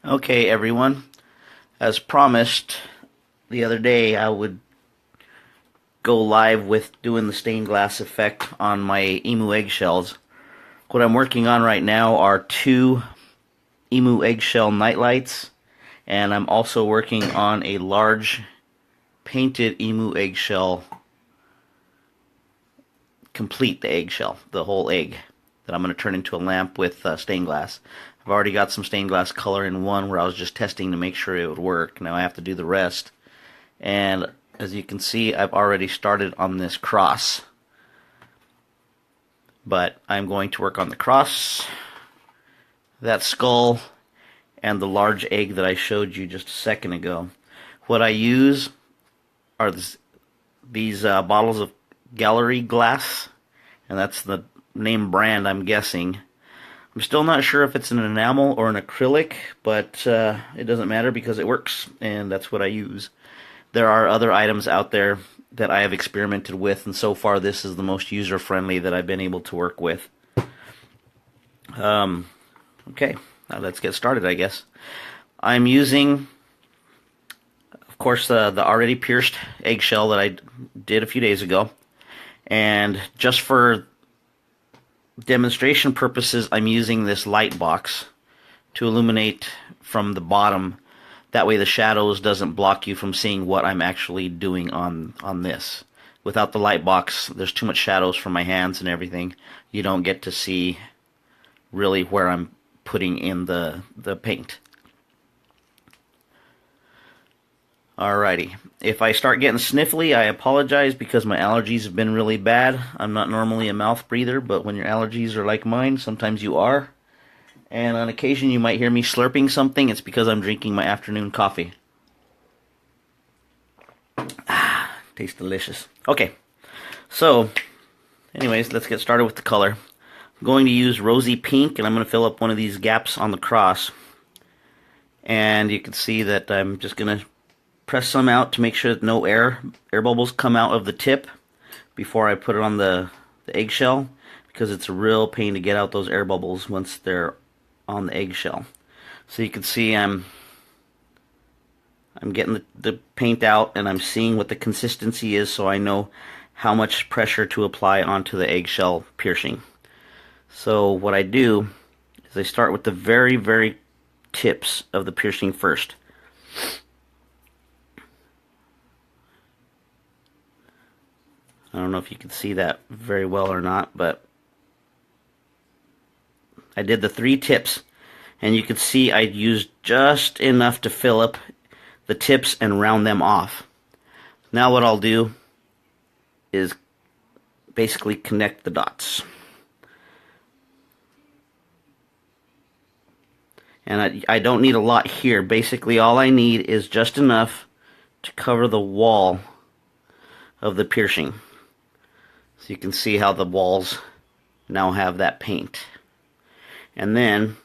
Okay, everyone. As promised the other day, I would go live with doing the stained glass effect on my emu eggshells. What I'm working on right now are two emu eggshell nightlights, and I'm also working on a large painted emu eggshell, complete the eggshell, the whole egg, that I'm going to turn into a lamp with stained glass. I've already got some stained glass color in one where I was just testing to make sure it would work. Now I have to do the rest. And as you can see, I've already started on this cross. But I'm going to work on the cross, that skull, and the large egg that I showed you just a second ago. What I use are these bottles of gallery glass, and that's the name brand, I'm guessing. I'm still not sure if it's an enamel or an acrylic, but it doesn't matter because it works, and that's what I use. There are other items out there that I have experimented with, and so far this is the most user-friendly that I've been able to work with. Okay, now let's get started, I guess. I'm using, of course, the already pierced eggshell that I did a few days ago, and just for demonstration purposes, I'm using this light box to illuminate from the bottom. That way the shadows doesn't block you from seeing what I'm actually doing on this. Without the light box, there's too much shadows from my hands and everything. You don't get to see really where I'm putting in the paint. Alrighty, if I start getting sniffly, I apologize because my allergies have been really bad. I'm not normally a mouth breather, but when your allergies are like mine, sometimes you are. And on occasion you might hear me slurping something. It's because I'm drinking my afternoon coffee. Ah, tastes delicious. Okay, so anyways, let's get started with the color. I'm going to use rosy pink, and I'm going to fill up one of these gaps on the cross. And you can see that I'm just going to press some out to make sure that no air bubbles come out of the tip before I put it on the eggshell, because it's a real pain to get out those air bubbles once they're on the eggshell. So you can see I'm getting the paint out, and I'm seeing what the consistency is so I know how much pressure to apply onto the eggshell piercing. So what I do is I start with the very, very tips of the piercing first. I don't know if you can see that very well or not, but I did the 3 tips, and you can see I used just enough to fill up the tips and round them off. Now what I'll do is basically connect the dots. And I don't need a lot here. Basically all I need is just enough to cover the wall of the piercing. So you can see how the walls now have that paint. And then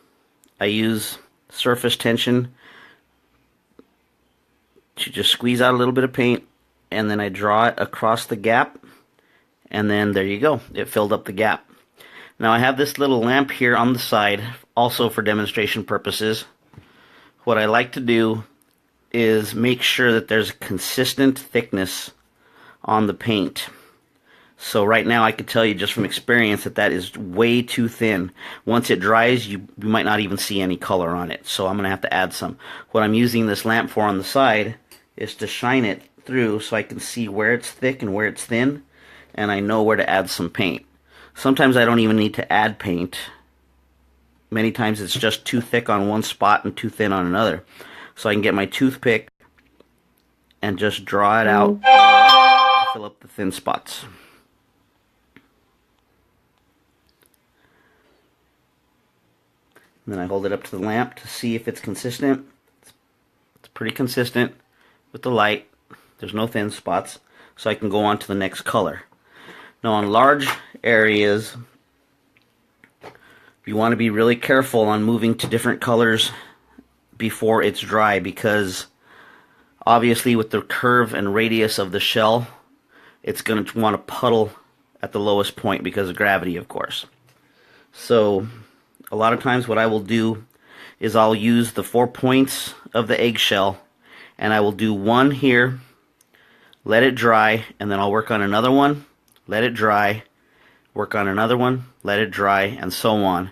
I use surface tension to just squeeze out a little bit of paint, and then I draw it across the gap, and then there you go, it filled up the gap. Now I have this little lamp here on the side, also for demonstration purposes. What I like to do is make sure that there's a consistent thickness on the paint. So right now I can tell you just from experience that that is way too thin. Once it dries, you might not even see any color on it. So I'm going to have to add some. What I'm using this lamp for on the side is to shine it through so I can see where it's thick and where it's thin, and I know where to add some paint. Sometimes I don't even need to add paint. Many times it's just too thick on one spot and too thin on another. So I can get my toothpick and just draw it out to fill up the thin spots. And then I hold it up to the lamp to see if it's consistent. It's pretty consistent with the light. There's no thin spots, so I can go on to the next color. Now on large areas, you want to be really careful on moving to different colors before it's dry, because obviously with the curve and radius of the shell, it's going to want to puddle at the lowest point because of gravity, of course. So a lot of times what I will do is I'll use the 4 points of the eggshell, and I will do one here, let it dry, and then I'll work on another one, let it dry, work on another one, let it dry, and so on,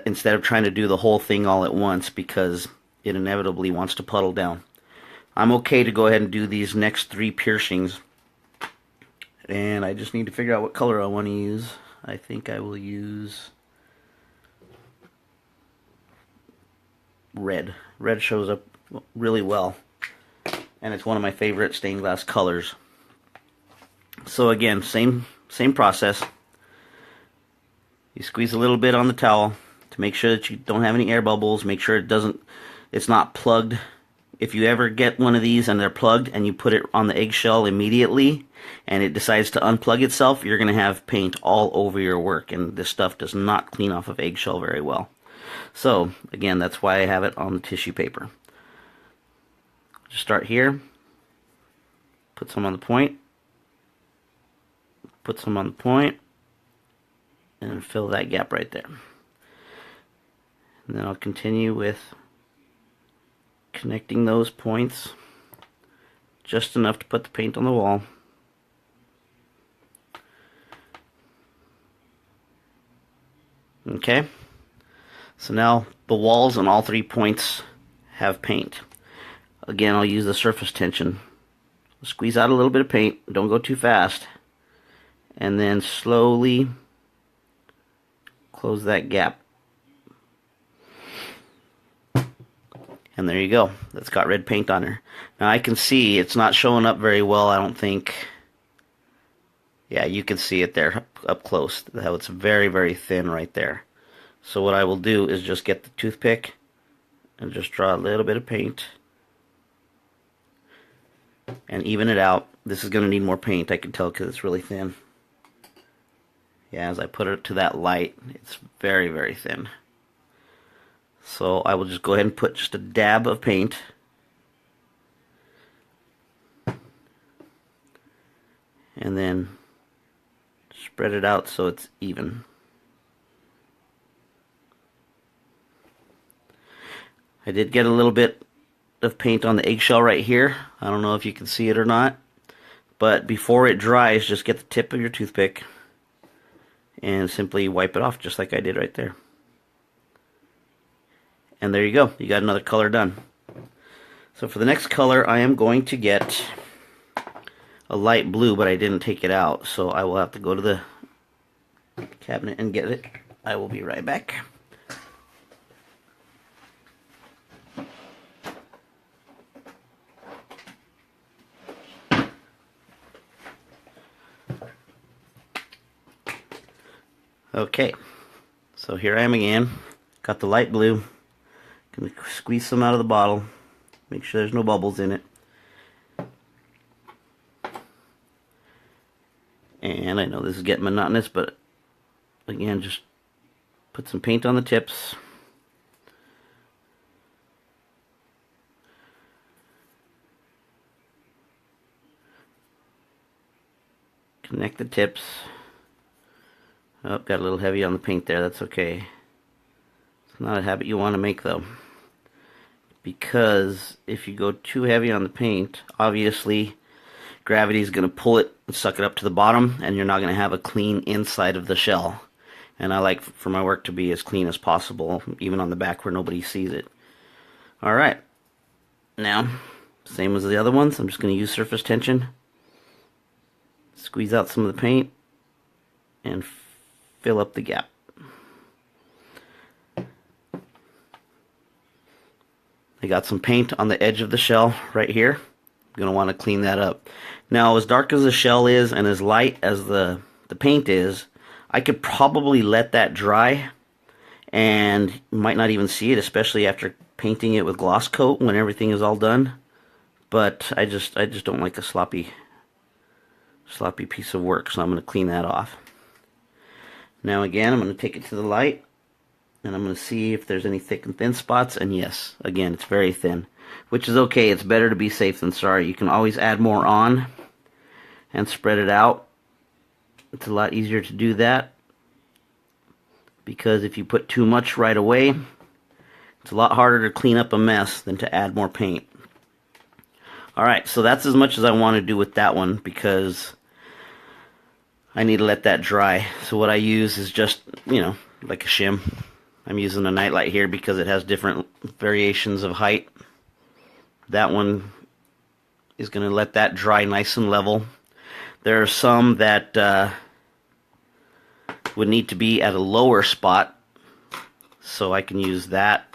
instead of trying to do the whole thing all at once, because it inevitably wants to puddle down. I'm okay to go ahead and do these next 3 piercings, and I just need to figure out what color I want to use. I think I will use red. Red shows up really well, and it's one of my favorite stained glass colors. So again, same process. You squeeze a little bit on the towel to make sure that you don't have any air bubbles. Make sure it's not plugged. If you ever get one of these and they're plugged and you put it on the eggshell immediately and it decides to unplug itself, you're going to have paint all over your work, and this stuff does not clean off of eggshell very well. So again, that's why I have it on the tissue paper. Just start here, put some on the point, put some on the point, and fill that gap right there. And then I'll continue with connecting those points just enough to put the paint on the wall. Okay, so now the walls and all 3 points have paint. Again, I'll use the surface tension. Squeeze out a little bit of paint, don't go too fast, and then slowly close that gap. And there you go. That's got red paint on her. Now I can see it's not showing up very well, I don't think. Yeah, you can see it there up close, how it's very, very thin right there. So what I will do is just get the toothpick and just draw a little bit of paint and even it out. This is going to need more paint, I can tell, because it's really thin. Yeah, as I put it to that light, it's very, very thin. So I will just go ahead and put just a dab of paint. And then spread it out so it's even. I did get a little bit of paint on the eggshell right here. I don't know if you can see it or not. But before it dries, just get the tip of your toothpick and simply wipe it off just like I did right there. And there you go. You got another color done. So for the next color, I am going to get a light blue, but I didn't take it out. So I will have to go to the cabinet and get it. I will be right back. Okay, so here I am again. Got the light blue. Gonna squeeze some out of the bottle. Make sure there's no bubbles in it. And I know this is getting monotonous, but again, just put some paint on the tips. Connect the tips. Oh, got a little heavy on the paint there, that's okay. It's not a habit you want to make though, because if you go too heavy on the paint, obviously gravity is going to pull it and suck it up to the bottom, and you're not going to have a clean inside of the shell. And I like for my work to be as clean as possible, even on the back where nobody sees it. Alright, now, same as the other ones, I'm just going to use surface tension, squeeze out some of the paint, and fill up the gap. I got some paint on the edge of the shell right here. I'm going to want to clean that up. Now, as dark as the shell is and as light as the paint is, I could probably let that dry and you might not even see it, especially after painting it with gloss coat when everything is all done. But I just don't like a sloppy piece of work, so I'm going to clean that off. Now again, I'm going to take it to the light, and I'm going to see if there's any thick and thin spots, and yes, again, it's very thin, which is okay. It's better to be safe than sorry. You can always add more on and spread it out. It's a lot easier to do that, because if you put too much right away, It's a lot harder to clean up a mess than to add more paint. Alright, so that's as much as I want to do with that one because I need to let that dry. So what I use is just, like a shim. I'm using a nightlight here because it has different variations of height. That one is going to let that dry nice and level. There are some that would need to be at a lower spot, so I can use that.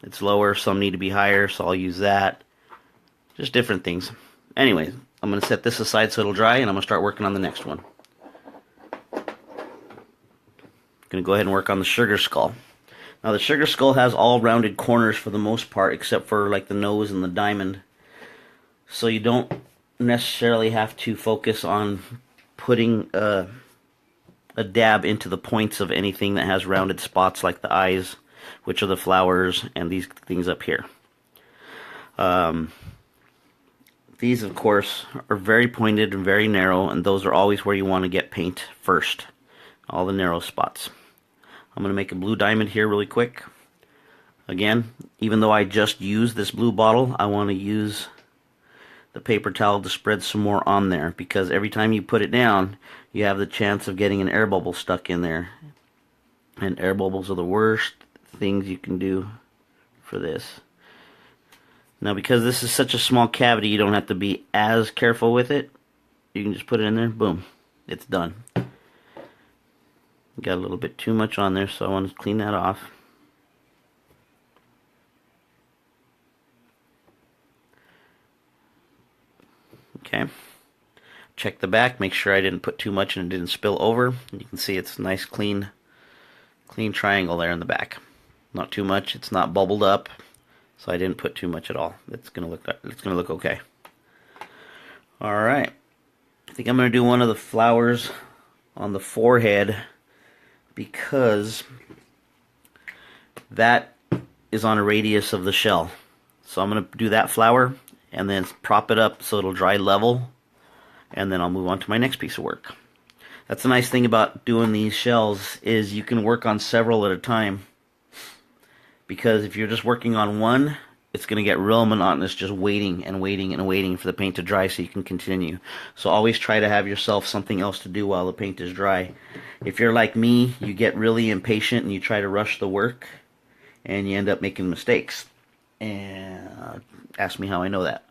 It's lower, some need to be higher, so I'll use that. Just different things. Anyways, I'm going to set this aside so it'll dry, and I'm going to start working on the next one. I'm going to go ahead and work on the sugar skull. Now the sugar skull has all rounded corners for the most part, except for like the nose and the diamond. So you don't necessarily have to focus on putting a dab into the points of anything that has rounded spots like the eyes, which are the flowers, and these things up here. These, of course, are very pointed and very narrow, and those are always where you want to get paint first. All the narrow spots. I'm going to make a blue diamond here really quick. Again, even though I just used this blue bottle, I want to use the paper towel to spread some more on there, because every time you put it down, you have the chance of getting an air bubble stuck in there. And air bubbles are the worst things you can do for this. Now, because this is such a small cavity, you don't have to be as careful with it. You can just put it in there, boom, it's done. Got a little bit too much on there, so I want to clean that off. Okay. Check the back, make sure I didn't put too much and it didn't spill over. You can see it's a nice clean triangle there in the back. Not too much, it's not bubbled up, so I didn't put too much at all. It's gonna look okay. Alright. I think I'm gonna do one of the flowers on the forehead, because that is on a radius of the shell. So I'm going to do that flower and then prop it up so it'll dry level, and then I'll move on to my next piece of work. That's the nice thing about doing these shells, is you can work on several at a time, because if you're just working on one, it's going to get real monotonous just waiting and waiting and waiting for the paint to dry so you can continue. So always try to have yourself something else to do while the paint is dry. If you're like me, you get really impatient and you try to rush the work and you end up making mistakes. And ask me how I know that.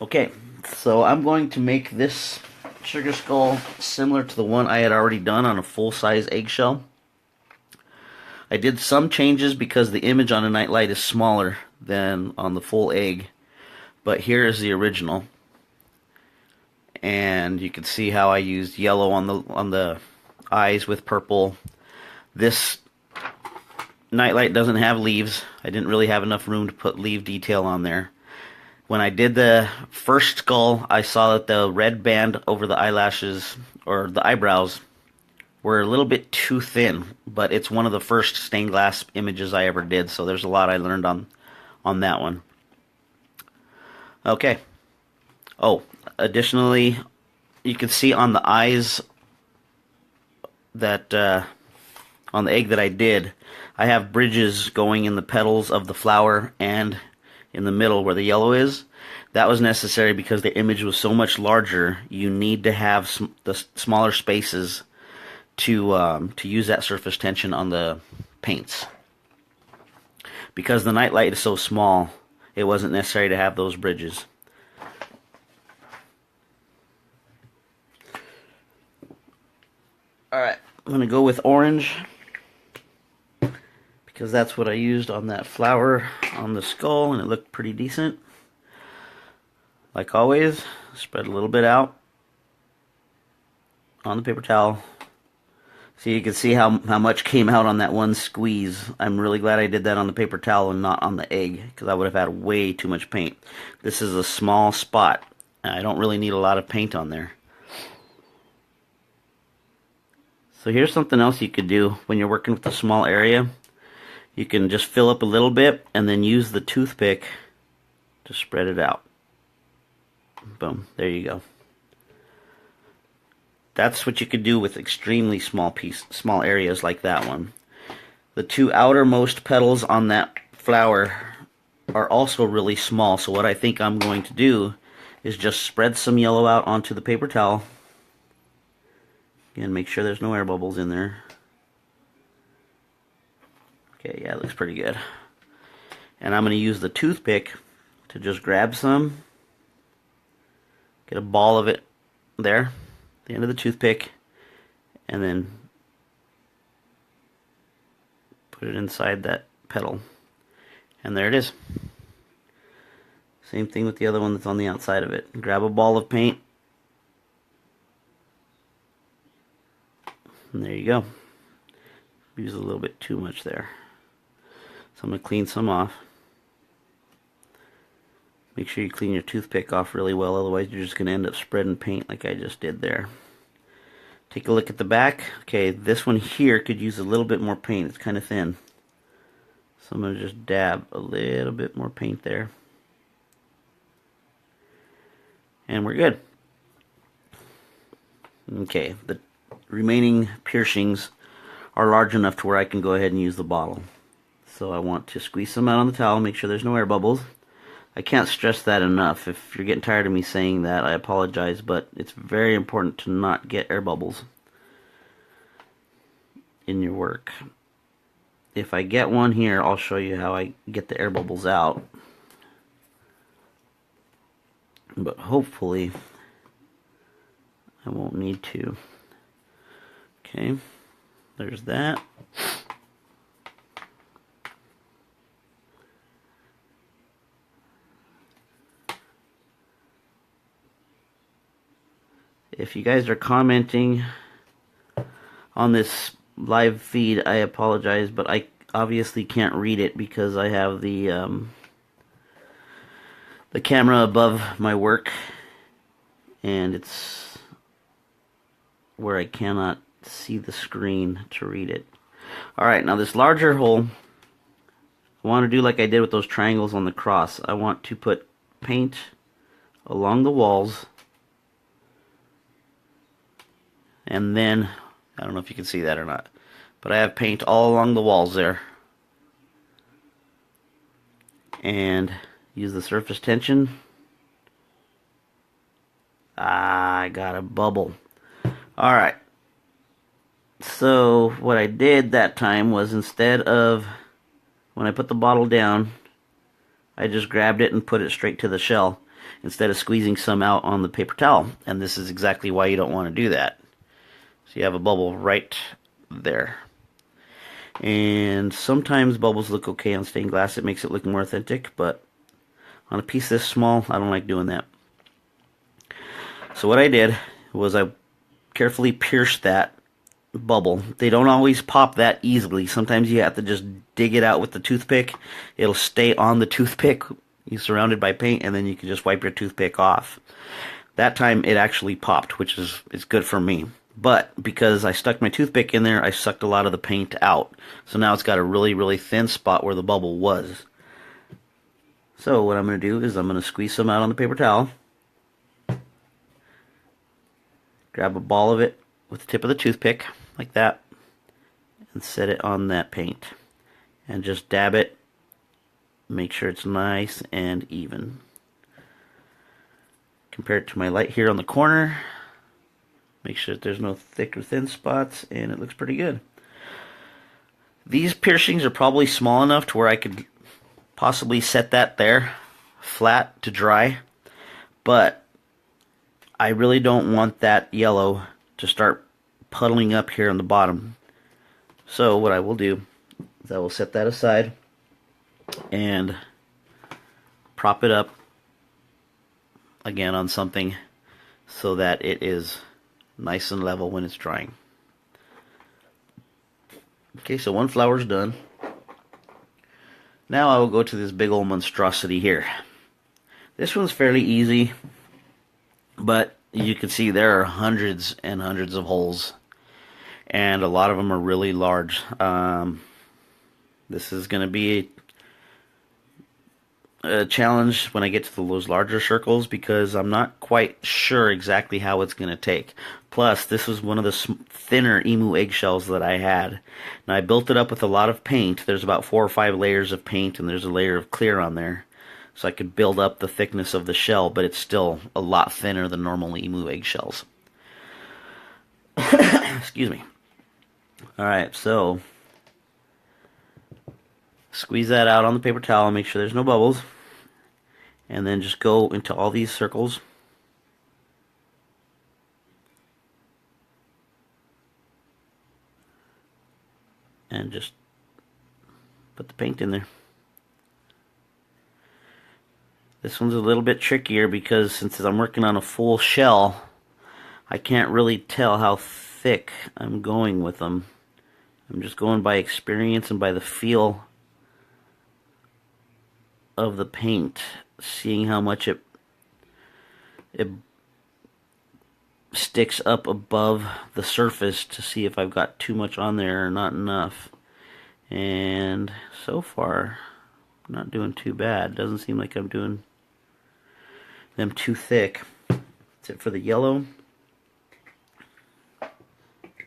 Okay, so I'm going to make this sugar skull similar to the one I had already done on a full-size eggshell. I did some changes because the image on a nightlight is smaller than on the full egg, but here is the original, and you can see how I used yellow on the eyes with purple. This nightlight doesn't have leaves. I didn't really have enough room to put leaf detail on there. When I did the first skull, I saw that the red band over the eyelashes, or the eyebrows, were a little bit too thin, but it's one of the first stained glass images I ever did, so there's a lot I learned on that one. Okay. Oh, additionally, you can see on the eyes that on the egg that I did, I have bridges going in the petals of the flower and in the middle where the yellow is. That was necessary because the image was so much larger. You need to have the smaller spaces to use that surface tension on the paints. Because the nightlight is so small, it wasn't necessary to have those bridges. Alright, I'm going to go with orange, because that's what I used on that flower on the skull, and it looked pretty decent. Like always, spread a little bit out on the paper towel. So you can see how much came out on that one squeeze. I'm really glad I did that on the paper towel and not on the egg, because I would have had way too much paint. This is a small spot, and I don't really need a lot of paint on there. So here's something else you could do when you're working with a small area. You can just fill up a little bit and then use the toothpick to spread it out. Boom, there you go. That's what you could do with extremely small areas like that one. The two outermost petals on that flower are also really small, so what I think I'm going to do is just spread some yellow out onto the paper towel. Again, make sure there's no air bubbles in there. Okay, yeah, it looks pretty good. And I'm going to use the toothpick to just grab some, get a ball of it there, the end of the toothpick, and then put it inside that petal. And there it is. Same thing with the other one that's on the outside of it. Grab a ball of paint, and there you go. Use a little bit too much there. So I'm going to clean some off. Make sure you clean your toothpick off really well, otherwise you're just going to end up spreading paint like I just did there. Take a look at the back. Okay, this one here could use a little bit more paint. It's kind of thin. So I'm going to just dab a little bit more paint there. And we're good. Okay, the remaining piercings are large enough to where I can go ahead and use the bottle. So I want to squeeze some out on the towel, make sure there's no air bubbles. I can't stress that enough. If you're getting tired of me saying that, I apologize, but it's very important to not get air bubbles in your work. If I get one here, I'll show you how I get the air bubbles out. But hopefully I won't need to. Okay, there's that. If you guys are commenting on this live feed, I apologize, but I obviously can't read it because I have the camera above my work, and it's where I cannot see the screen to read it. Alright, now this larger hole, I want to do like I did with those triangles on the cross. I want to put paint along the walls, and then, I don't know if you can see that or not, but I have paint all along the walls there. And use the surface tension. I got a bubble. Alright. So what I did that time was, instead of, when I put the bottle down, I just grabbed it and put it straight to the shell instead of squeezing some out on the paper towel. And this is exactly why you don't want to do that. So you have a bubble right there. And sometimes bubbles look okay on stained glass. It makes it look more authentic, but on a piece this small, I don't like doing that. So what I did was I carefully pierced that bubble. They don't always pop that easily. Sometimes you have to just dig it out with the toothpick. It'll stay on the toothpick. You're surrounded by paint, and then you can just wipe your toothpick off. That time it actually popped, which is good for me. But because I stuck my toothpick in there, I sucked a lot of the paint out. So now it's got a really, really thin spot where the bubble was. So what I'm going to do is I'm going to squeeze some out on the paper towel. Grab a ball of it with the tip of the toothpick, like that. And set it on that paint. And just dab it. Make sure it's nice and even. Compare it to my light here on the corner. Make sure that there's no thick or thin spots, and it looks pretty good. These piercings are probably small enough to where I could possibly set that there flat to dry, but I really don't want that yellow to start puddling up here on the bottom. So what I will do is I will set that aside and prop it up again on something so that it is nice and level when it's drying. Okay, so one flower's done. Now I will go to this big old monstrosity here. This one's fairly easy, but you can see there are hundreds and hundreds of holes, and a lot of them are really large. This is going to be a challenge when I get to those larger circles because I'm not quite sure exactly how it's going to take. Plus, this was one of the thinner emu eggshells that I had. Now, I built it up with a lot of paint. There's about 4 or 5 layers of paint, and there's a layer of clear on there. So I could build up the thickness of the shell, but it's still a lot thinner than normal emu eggshells. Excuse me. Alright, so squeeze that out on the paper towel, make sure there's no bubbles, and then just go into all these circles. And just put the paint in there. This one's a little bit trickier because since I'm working on a full shell, I can't really tell how thick I'm going with them. I'm just going by experience and by the feel of the paint, seeing how much it sticks up above the surface to see if I've got too much on there or not enough. And so far, I'm not doing too bad. Doesn't seem like I'm doing them too thick. That's it for the yellow.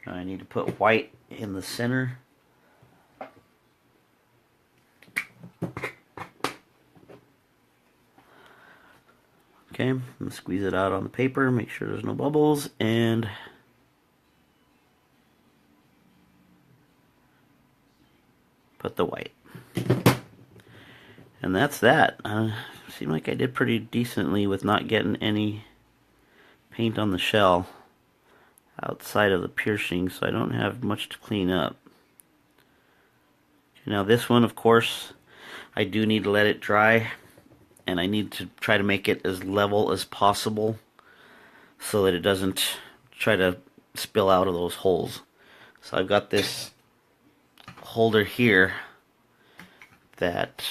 I need to put white in the center. Okay, I'm going to squeeze it out on the paper, make sure there's no bubbles, and put the white. And that's that. Seemed like I did pretty decently with not getting any paint on the shell outside of the piercing, so I don't have much to clean up. Now this one, of course, I do need to let it dry, and I need to try to make it as level as possible so that it doesn't try to spill out of those holes. So I've got this holder here that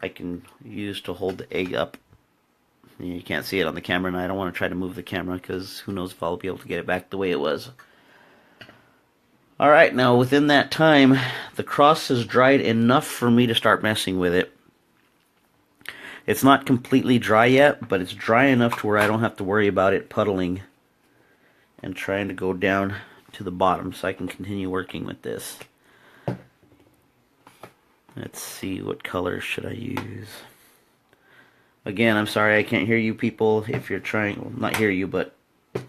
I can use to hold the egg up. You can't see it on the camera, and I don't want to try to move the camera because who knows if I'll be able to get it back the way it was. Alright, now within that time, the cross has dried enough for me to start messing with it. It's not completely dry yet, but it's dry enough to where I don't have to worry about it puddling and trying to go down to the bottom, so I can continue working with this. Let's see, what color should I use? Again, I'm sorry I can't hear you people if you're trying, well, not hear you, but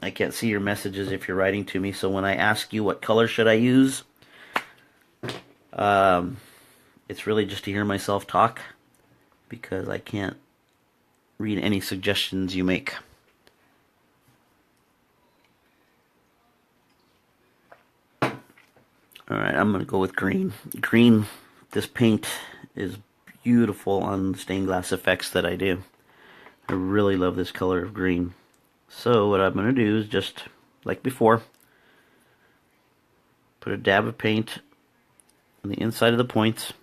I can't see your messages if you're writing to me, so when I ask you what color should I use, it's really just to hear myself talk, because I can't read any suggestions you make. Alright, I'm going to go with green. Green, this paint is beautiful on stained glass effects that I do. I really love this color of green. So what I'm going to do is just, like before, put a dab of paint on the inside of the points.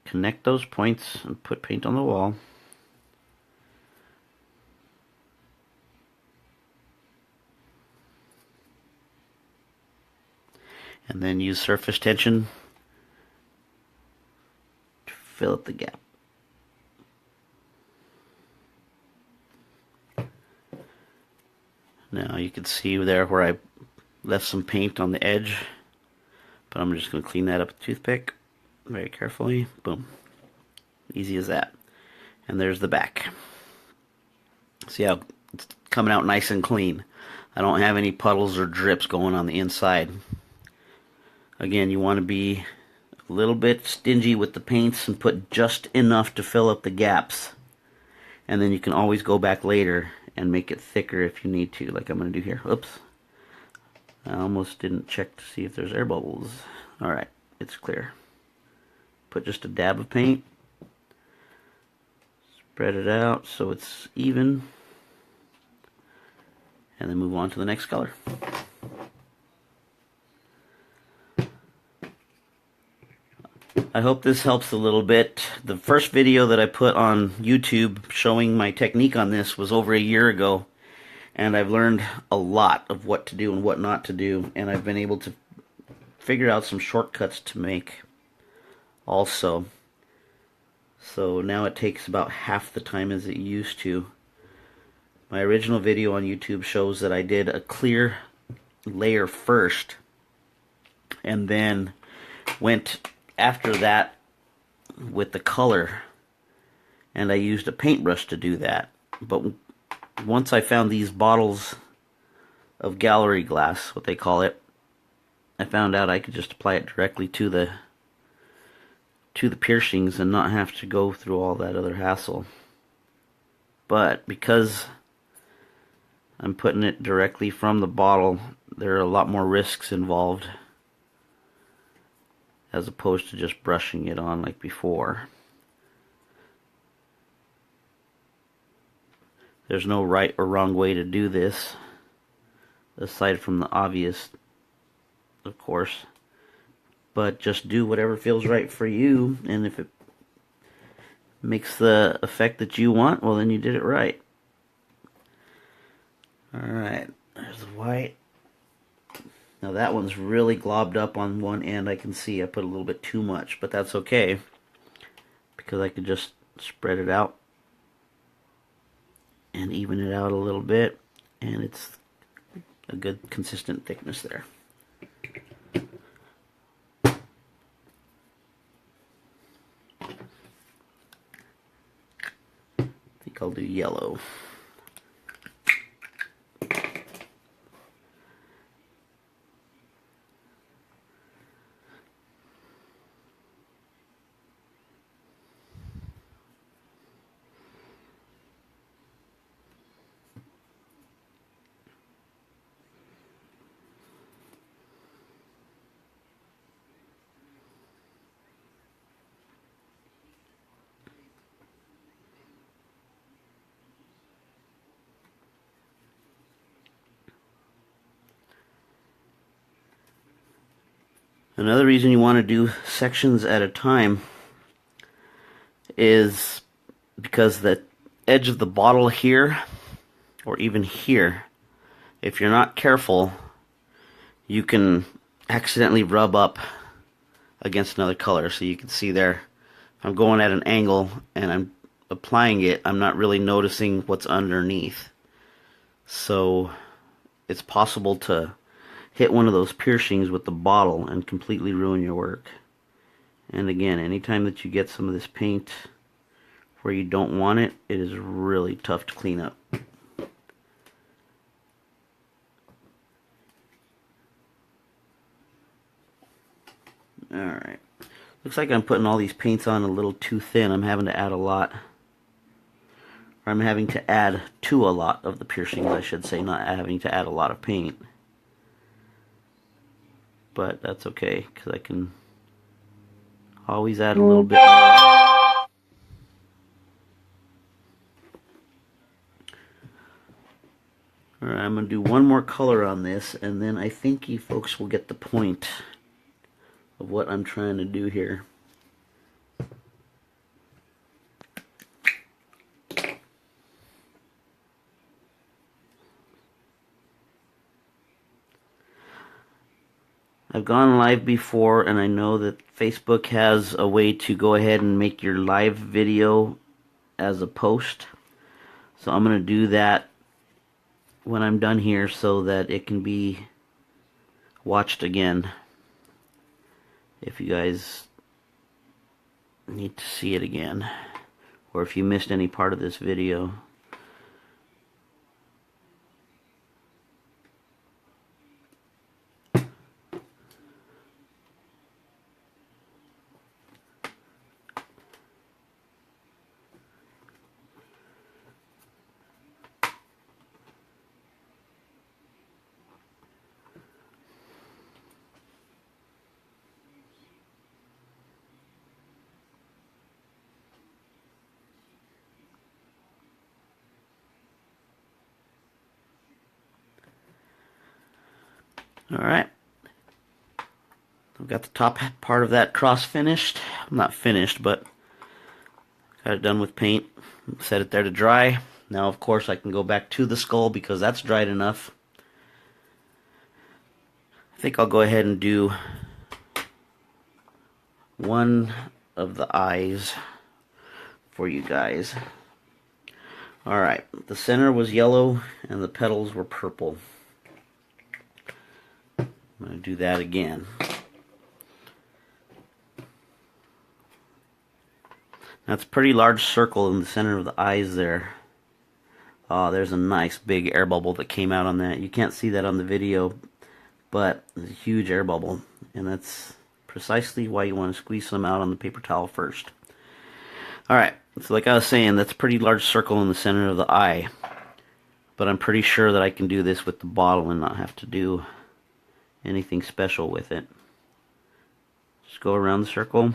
Connect those points and put paint on the wall. And then use surface tension to fill up the gap. Now you can see there where I left some paint on the edge, but I'm just going to clean that up with a toothpick very carefully. Boom. Easy as that. And there's the back. See how it's coming out nice and clean. I don't have any puddles or drips going on the inside. Again, you want to be a little bit stingy with the paints and put just enough to fill up the gaps. And then you can always go back later and make it thicker if you need to, like I'm going to do here. Oops. I almost didn't check to see if there's air bubbles. Alright, it's clear. Put just a dab of paint. Spread it out so it's even. And then move on to the next color. I hope this helps a little bit. The first video that I put on YouTube showing my technique on this was over a year ago, and I've learned a lot of what to do and what not to do, and I've been able to figure out some shortcuts to make also. So now it takes about half the time as it used to. My original video on YouTube shows that I did a clear layer first and then went after that with the color, and I used a paintbrush to do that. But once I found these bottles of gallery glass, what they call it, I found out I could just apply it directly to the piercings and not have to go through all that other hassle. But because I'm putting it directly from the bottle, there are a lot more risks involved as opposed to just brushing it on like before. There's no right or wrong way to do this, aside from the obvious, of course. But just do whatever feels right for you, and if it makes the effect that you want, well then you did it right. Alright, there's the white. Now that one's really globbed up on one end. I can see I put a little bit too much, but that's okay, because I could just spread it out and even it out a little bit, and it's a good consistent thickness there. I think I'll do yellow. Another reason you want to do sections at a time is because the edge of the bottle here, or even here, if you're not careful, you can accidentally rub up against another color. So you can see there, if I'm going at an angle and I'm applying it, I'm not really noticing what's underneath. So it's possible to hit one of those piercings with the bottle and completely ruin your work. And again, anytime that you get some of this paint where you don't want it, it is really tough to clean up. Alright, looks like I'm putting all these paints on a little too thin. I'm having to add a lot. Or I'm having to add to a lot of the piercings, I should say, not having to add a lot of paint. But that's okay, because I can always add a little bit. Alright, I'm going to do one more color on this, and then I think you folks will get the point of what I'm trying to do here. I've gone live before, and I know that Facebook has a way to go ahead and make your live video as a post. So I'm going to do that when I'm done here so that it can be watched again if you guys need to see it again, or if you missed any part of this video. Alright, I've got the top part of that cross finished. Not finished, but got it done with paint. Set it there to dry. Now, of course, I can go back to the skull because that's dried enough. I think I'll go ahead and do one of the eyes for you guys. Alright, the center was yellow and the petals were purple. I'm going to do that again. That's a pretty large circle in the center of the eyes there. Oh, there's a nice big air bubble that came out on that. You can't see that on the video, but it's a huge air bubble. And that's precisely why you want to squeeze some out on the paper towel first. Alright, so like I was saying, that's a pretty large circle in the center of the eye. But I'm pretty sure that I can do this with the bottle and not have to do anything special with it. Just go around the circle.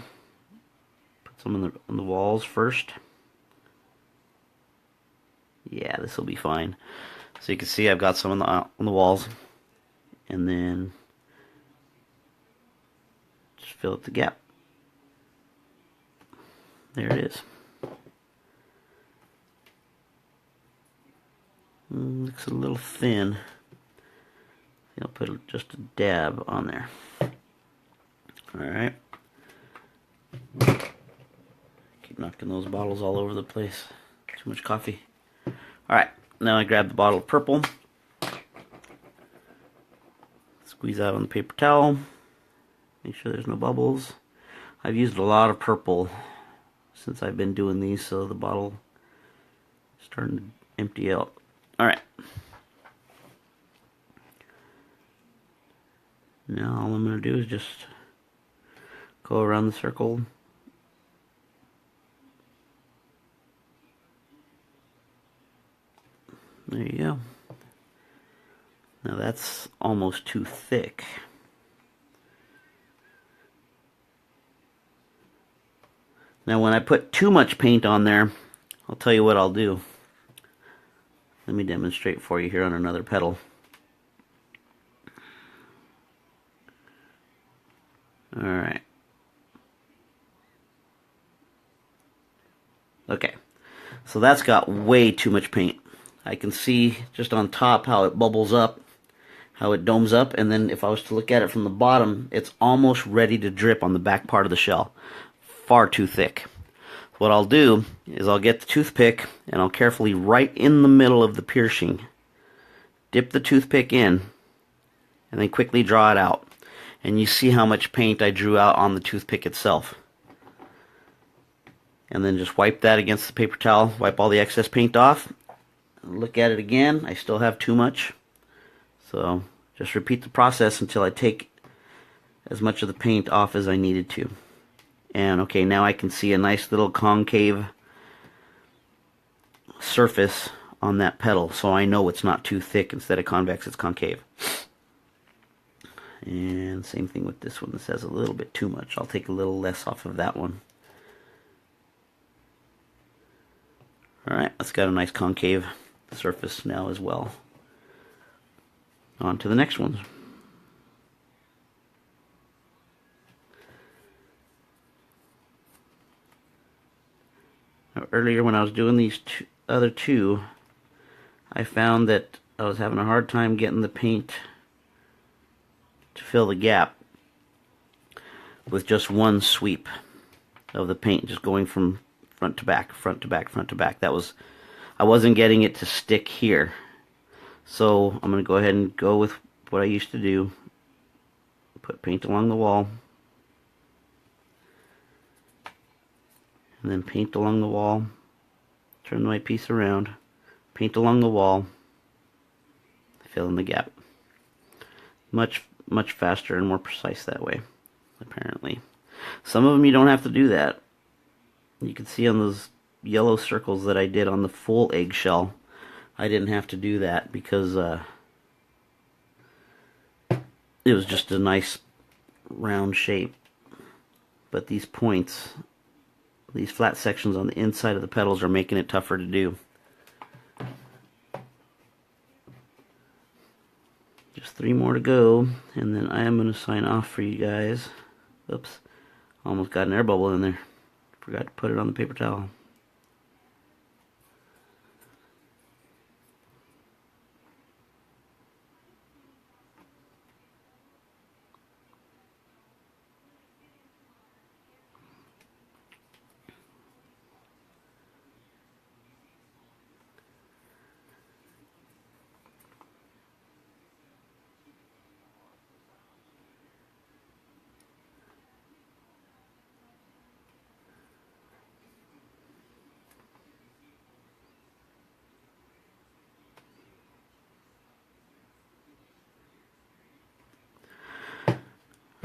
Put some on the walls first. Yeah, this will be fine. So you can see I've got some on the walls. And then just fill up the gap. There it is. Looks a little thin. I'll put just a dab on there. Alright. Keep knocking those bottles all over the place. Too much coffee. Alright, now I grab the bottle of purple. Squeeze out on the paper towel. Make sure there's no bubbles. I've used a lot of purple since I've been doing these, so the bottle is starting to empty out. Alright. Now all I'm going to do is just go around the circle. There you go. Now that's almost too thick. Now when I put too much paint on there, I'll tell you what I'll do. Let me demonstrate for you here on another petal. Alright. Okay. So that's got way too much paint. I can see just on top how it bubbles up, how it domes up, and then if I was to look at it from the bottom, it's almost ready to drip on the back part of the shell. Far too thick. What I'll do is I'll get the toothpick and I'll carefully, right in the middle of the piercing, dip the toothpick in and then quickly draw it out. And you see how much paint I drew out on the toothpick itself. And then just wipe that against the paper towel, wipe all the excess paint off. Look at it again, I still have too much. So just repeat the process until I take as much of the paint off as I needed to. And okay, now I can see a nice little concave surface on that petal, so I know it's not too thick. Instead of convex, it's concave. And same thing with this one. This has a little bit too much. I'll take a little less off of that one. Alright, that's got a nice concave surface now as well. On to the next ones. Now, earlier when I was doing these other two, I found that I was having a hard time getting the paint to fill the gap with just one sweep of the paint, just going from front to back, front to back, front to back. I wasn't getting it to stick here. So I'm going to go ahead and go with what I used to do. Put paint along the wall. And then paint along the wall. Turn my piece around. Paint along the wall. Fill in the gap. Much faster and more precise that way, apparently. Some of them you don't have to do that. You can see on those yellow circles that I did on the full eggshell, I didn't have to do that because it was just a nice round shape. But these points, these flat sections on the inside of the petals are making it tougher to do. Just 3 more to go, and then I am going to sign off for you guys. Oops, almost got an air bubble in there. Forgot to put it on the paper towel.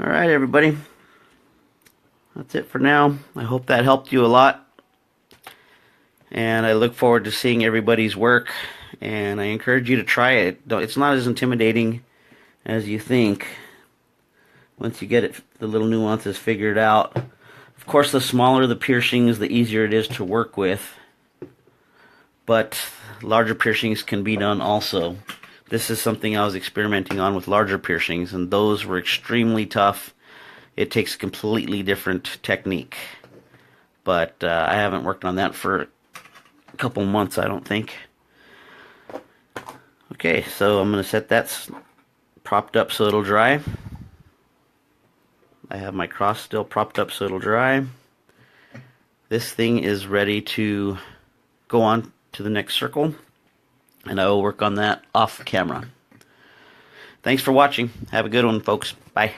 Alright, everybody. That's it for now. I hope that helped you a lot. And I look forward to seeing everybody's work. And I encourage you to try it. It's not as intimidating as you think once you get it, the little nuances figured out. Of course, the smaller the piercings, the easier it is to work with. But larger piercings can be done also. This is something I was experimenting on with larger piercings, and those were extremely tough. It takes a completely different technique. But I haven't worked on that for a couple months, I don't think. Okay, so I'm going to set that propped up so it'll dry. I have my cross still propped up so it'll dry. This thing is ready to go on to the next circle, and I will work on that off camera. Thanks for watching. Have a good one, folks. Bye.